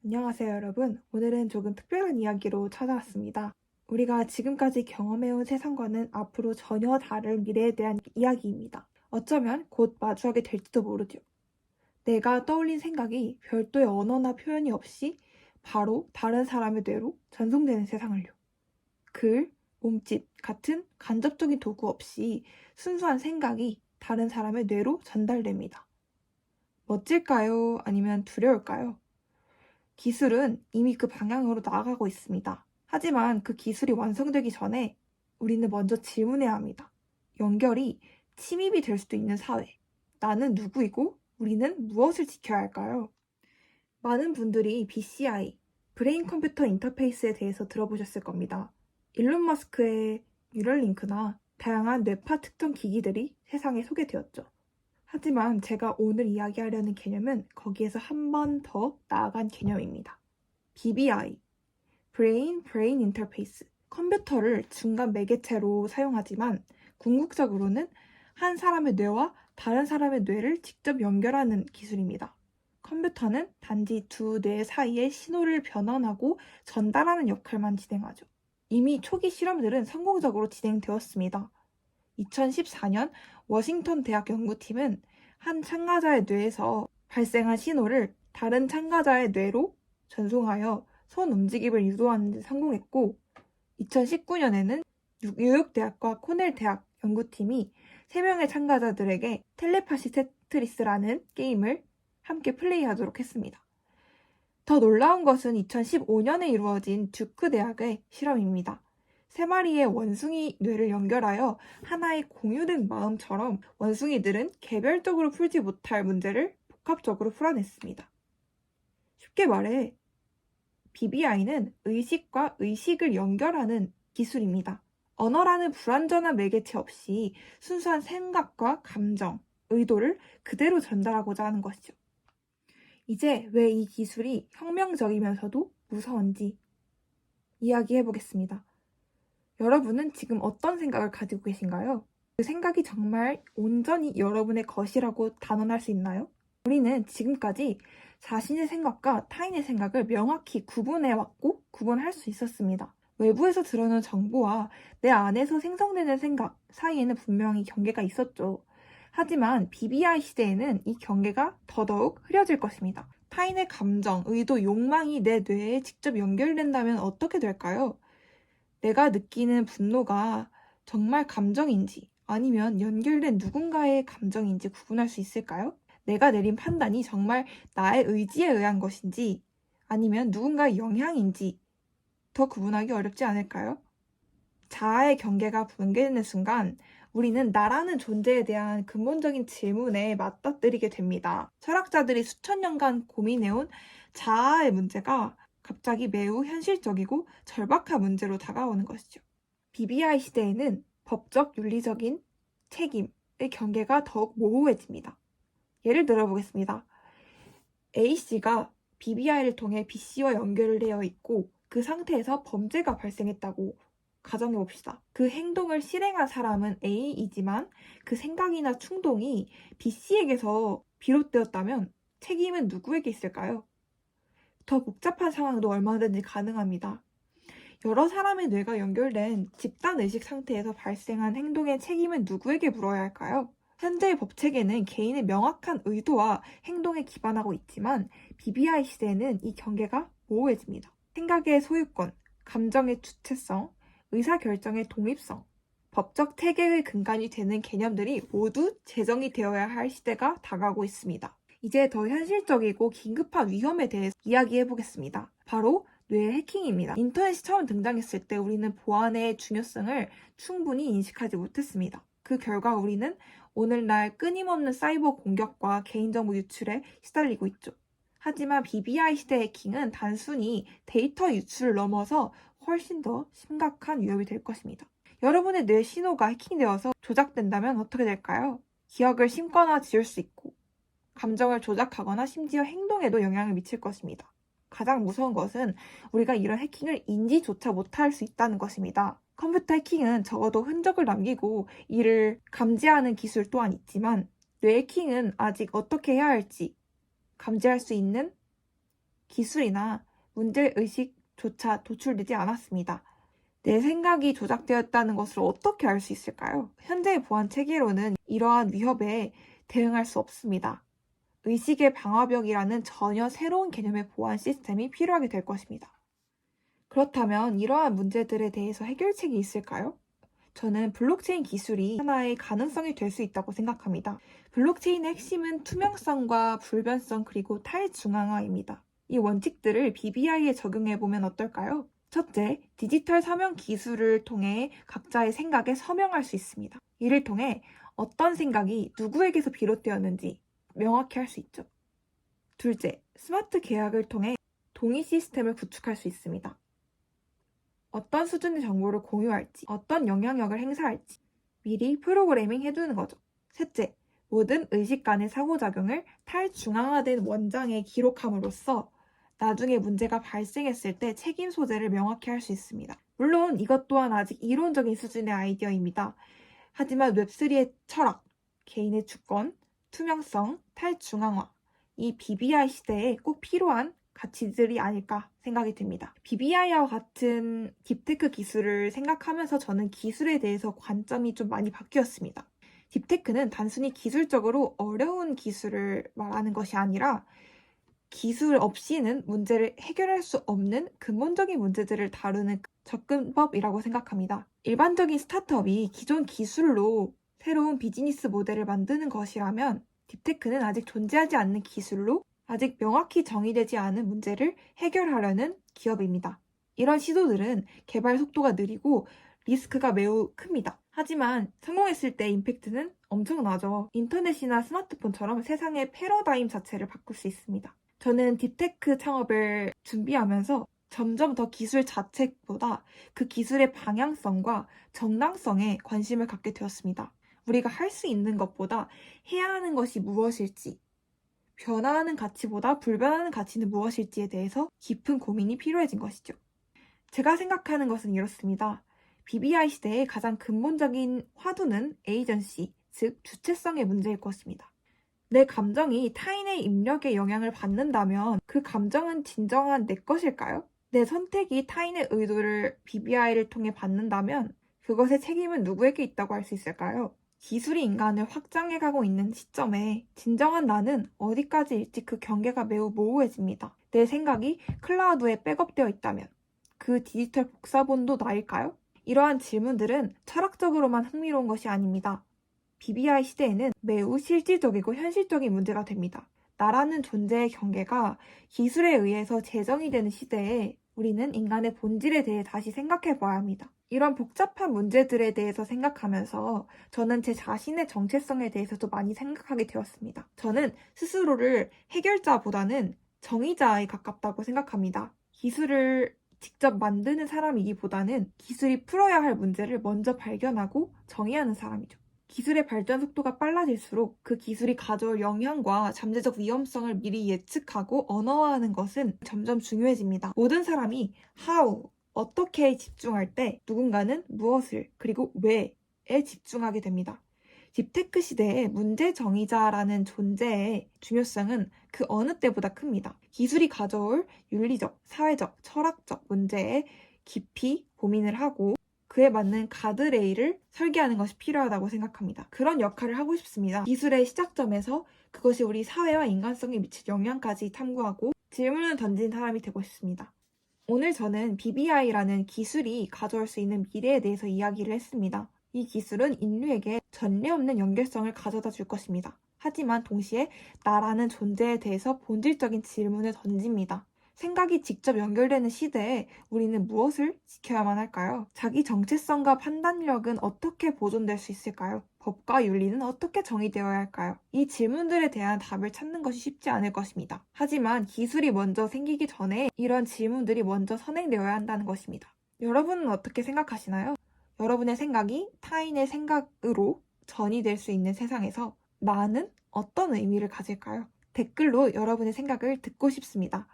안녕하세요, 여러분. 오늘은 조금 특별한 이야기로 찾아왔습니다. 우리가 지금까지 경험해온 세상과는 앞으로 전혀 다른 미래에 대한 이야기입니다. 어쩌면 곧 마주하게 될지도 모르죠. 내가 떠올린 생각이 별도의 언어나 표현이 없이 바로 다른 사람의 뇌로 전송되는 세상을요. 글, 몸짓 같은 간접적인 도구 없이 순수한 생각이 다른 사람의 뇌로 전달됩니다. 멋질까요? 아니면 두려울까요? 기술은 이미 그 방향으로 나아가고 있습니다. 하지만 그 기술이 완성되기 전에 우리는 먼저 질문해야 합니다. 연결이 침입이 될 수도 있는 사회. 나는 누구이고 우리는 무엇을 지켜야 할까요? 많은 분들이 BCI, 브레인 컴퓨터 인터페이스에 대해서 들어보셨을 겁니다. 일론 머스크의 뉴럴링크나 다양한 뇌파 특정 기기들이 세상에 소개되었죠. 하지만 제가 오늘 이야기하려는 개념은 거기에서 한 번 더 나아간 개념입니다. BBI, Brain Interface, 컴퓨터를 중간 매개체로 사용하지만 궁극적으로는 한 사람의 뇌와 다른 사람의 뇌를 직접 연결하는 기술입니다. 컴퓨터는 단지 두 뇌 사이에 신호를 변환하고 전달하는 역할만 진행하죠. 이미 초기 실험들은 성공적으로 진행되었습니다. 2014년 워싱턴 대학 연구팀은 한 참가자의 뇌에서 발생한 신호를 다른 참가자의 뇌로 전송하여 손 움직임을 유도하는 데 성공했고, 2019년에는 뉴욕대학과 코넬 대학 연구팀이 3명의 참가자들에게 텔레파시 테트리스라는 게임을 함께 플레이하도록 했습니다. 더 놀라운 것은 2015년에 이루어진 듀크 대학의 실험입니다. 3마리의 원숭이 뇌를 연결하여 하나의 공유된 마음처럼 원숭이들은 개별적으로 풀지 못할 문제를 복합적으로 풀어냈습니다. 쉽게 말해 BBI는 의식과 의식을 연결하는 기술입니다. 언어라는 불완전한 매개체 없이 순수한 생각과 감정, 의도를 그대로 전달하고자 하는 것이죠. 이제 왜 이 기술이 혁명적이면서도 무서운지 이야기해보겠습니다. 여러분은 지금 어떤 생각을 가지고 계신가요? 그 생각이 정말 온전히 여러분의 것이라고 단언할 수 있나요? 우리는 지금까지 자신의 생각과 타인의 생각을 명확히 구분해왔고 구분할 수 있었습니다. 외부에서 들어오는 정보와 내 안에서 생성되는 생각 사이에는 분명히 경계가 있었죠. 하지만 BBI 시대에는 이 경계가 더더욱 흐려질 것입니다. 타인의 감정, 의도, 욕망이 내 뇌에 직접 연결된다면 어떻게 될까요? 내가 느끼는 분노가 정말 감정인지 아니면 연결된 누군가의 감정인지 구분할 수 있을까요? 내가 내린 판단이 정말 나의 의지에 의한 것인지 아니면 누군가의 영향인지 더 구분하기 어렵지 않을까요? 자아의 경계가 붕괴되는 순간 우리는 나라는 존재에 대한 근본적인 질문에 맞닥뜨리게 됩니다. 철학자들이 수천 년간 고민해온 자아의 문제가 갑자기 매우 현실적이고 절박한 문제로 다가오는 것이죠. BBI 시대에는 법적 윤리적인 책임의 경계가 더욱 모호해집니다. 예를 들어보겠습니다. A씨가 BBI를 통해 B씨와 연결되어 있고 그 상태에서 범죄가 발생했다고 가정해봅시다. 그 행동을 실행한 사람은 A이지만 그 생각이나 충동이 B씨에게서 비롯되었다면 책임은 누구에게 있을까요? 더 복잡한 상황도 얼마든지 가능합니다. 여러 사람의 뇌가 연결된 집단의식 상태에서 발생한 행동의 책임은 누구에게 물어야 할까요? 현재의 법체계는 개인의 명확한 의도와 행동에 기반하고 있지만 BBI 시대에는 이 경계가 모호해집니다. 생각의 소유권, 감정의 주체성, 의사결정의 독립성, 법적 체계의 근간이 되는 개념들이 모두 제정이 되어야 할 시대가 다가오고 있습니다. 이제 더 현실적이고 긴급한 위험에 대해 이야기해보겠습니다. 바로 뇌 해킹입니다. 인터넷이 처음 등장했을 때 우리는 보안의 중요성을 충분히 인식하지 못했습니다. 그 결과 우리는 오늘날 끊임없는 사이버 공격과 개인정보 유출에 시달리고 있죠. 하지만 BBI 시대 해킹은 단순히 데이터 유출을 넘어서 훨씬 더 심각한 위협이 될 것입니다. 여러분의 뇌 신호가 해킹되어서 조작된다면 어떻게 될까요? 기억을 심거나 지울 수 있고 감정을 조작하거나 심지어 행동에도 영향을 미칠 것입니다. 가장 무서운 것은 우리가 이런 해킹을 인지조차 못할 수 있다는 것입니다. 컴퓨터 해킹은 적어도 흔적을 남기고 이를 감지하는 기술 또한 있지만 뇌 해킹은 아직 어떻게 해야 할지 감지할 수 있는 기술이나 문제의식조차 도출되지 않았습니다. 내 생각이 조작되었다는 것을 어떻게 알 수 있을까요? 현재의 보안 체계로는 이러한 위협에 대응할 수 없습니다. 의식의 방화벽이라는 전혀 새로운 개념의 보안 시스템이 필요하게 될 것입니다. 그렇다면 이러한 문제들에 대해서 해결책이 있을까요? 저는 블록체인 기술이 하나의 가능성이 될 수 있다고 생각합니다. 블록체인의 핵심은 투명성과 불변성 그리고 탈중앙화입니다. 이 원칙들을 BBI에 적용해보면 어떨까요? 첫째, 디지털 서명 기술을 통해 각자의 생각에 서명할 수 있습니다. 이를 통해 어떤 생각이 누구에게서 비롯되었는지 명확히 할 수 있죠. 둘째, 스마트 계약을 통해 동의 시스템을 구축할 수 있습니다. 어떤 수준의 정보를 공유할지, 어떤 영향력을 행사할지 미리 프로그래밍 해두는 거죠. 셋째, 모든 의식 간의 상호작용을 탈중앙화된 원장에 기록함으로써 나중에 문제가 발생했을 때 책임 소재를 명확히 할 수 있습니다. 물론 이것 또한 아직 이론적인 수준의 아이디어입니다. 하지만 웹3의 철학, 개인의 주권, 투명성, 탈중앙화, 이 BBI 시대에 꼭 필요한 가치들이 아닐까 생각이 듭니다. BBI와 같은 딥테크 기술을 생각하면서 저는 기술에 대해서 관점이 좀 많이 바뀌었습니다. 딥테크는 단순히 기술적으로 어려운 기술을 말하는 것이 아니라 기술 없이는 문제를 해결할 수 없는 근본적인 문제들을 다루는 접근법이라고 생각합니다. 일반적인 스타트업이 기존 기술로 새로운 비즈니스 모델을 만드는 것이라면 딥테크는 아직 존재하지 않는 기술로 아직 명확히 정의되지 않은 문제를 해결하려는 기업입니다. 이런 시도들은 개발 속도가 느리고 리스크가 매우 큽니다. 하지만 성공했을 때 임팩트는 엄청나죠. 인터넷이나 스마트폰처럼 세상의 패러다임 자체를 바꿀 수 있습니다. 저는 딥테크 창업을 준비하면서 점점 더 기술 자체보다 그 기술의 방향성과 정당성에 관심을 갖게 되었습니다. 우리가 할 수 있는 것보다 해야 하는 것이 무엇일지, 변화하는 가치보다 불변하는 가치는 무엇일지에 대해서 깊은 고민이 필요해진 것이죠. 제가 생각하는 것은 이렇습니다. BBI 시대의 가장 근본적인 화두는 에이전시, 즉 주체성의 문제일 것입니다. 내 감정이 타인의 입력에 영향을 받는다면 그 감정은 진정한 내 것일까요? 내 선택이 타인의 의도를 BBI를 통해 받는다면 그것의 책임은 누구에게 있다고 할 수 있을까요? 기술이 인간을 확장해가고 있는 시점에 진정한 나는 어디까지일지 그 경계가 매우 모호해집니다. 내 생각이 클라우드에 백업되어 있다면 그 디지털 복사본도 나일까요? 이러한 질문들은 철학적으로만 흥미로운 것이 아닙니다. BBI 시대에는 매우 실질적이고 현실적인 문제가 됩니다. 나라는 존재의 경계가 기술에 의해서 제정이 되는 시대에 우리는 인간의 본질에 대해 다시 생각해 봐야 합니다. 이런 복잡한 문제들에 대해서 생각하면서 저는 제 자신의 정체성에 대해서도 많이 생각하게 되었습니다. 저는 스스로를 해결자보다는 정의자에 가깝다고 생각합니다. 기술을 직접 만드는 사람이기보다는 기술이 풀어야 할 문제를 먼저 발견하고 정의하는 사람이죠. 기술의 발전 속도가 빨라질수록 그 기술이 가져올 영향과 잠재적 위험성을 미리 예측하고 언어화하는 것은 점점 중요해집니다. 모든 사람이 how, 어떻게에 집중할 때 누군가는 무엇을 그리고 왜에 집중하게 됩니다. 딥테크 시대의 문제 정의자라는 존재의 중요성은 그 어느 때보다 큽니다. 기술이 가져올 윤리적, 사회적, 철학적 문제에 깊이 고민을 하고 그에 맞는 가드레일을 설계하는 것이 필요하다고 생각합니다. 그런 역할을 하고 싶습니다. 기술의 시작점에서 그것이 우리 사회와 인간성에 미칠 영향까지 탐구하고 질문을 던진 사람이 되고 싶습니다. 오늘 저는 BBI라는 기술이 가져올 수 있는 미래에 대해서 이야기를 했습니다. 이 기술은 인류에게 전례 없는 연결성을 가져다 줄 것입니다. 하지만 동시에 나라는 존재에 대해서 본질적인 질문을 던집니다. 생각이 직접 연결되는 시대에 우리는 무엇을 지켜야만 할까요? 자기 정체성과 판단력은 어떻게 보존될 수 있을까요? 법과 윤리는 어떻게 정의되어야 할까요? 이 질문들에 대한 답을 찾는 것이 쉽지 않을 것입니다. 하지만 기술이 먼저 생기기 전에 이런 질문들이 먼저 선행되어야 한다는 것입니다. 여러분은 어떻게 생각하시나요? 여러분의 생각이 타인의 생각으로 전이될 수 있는 세상에서 나는 어떤 의미를 가질까요? 댓글로 여러분의 생각을 듣고 싶습니다.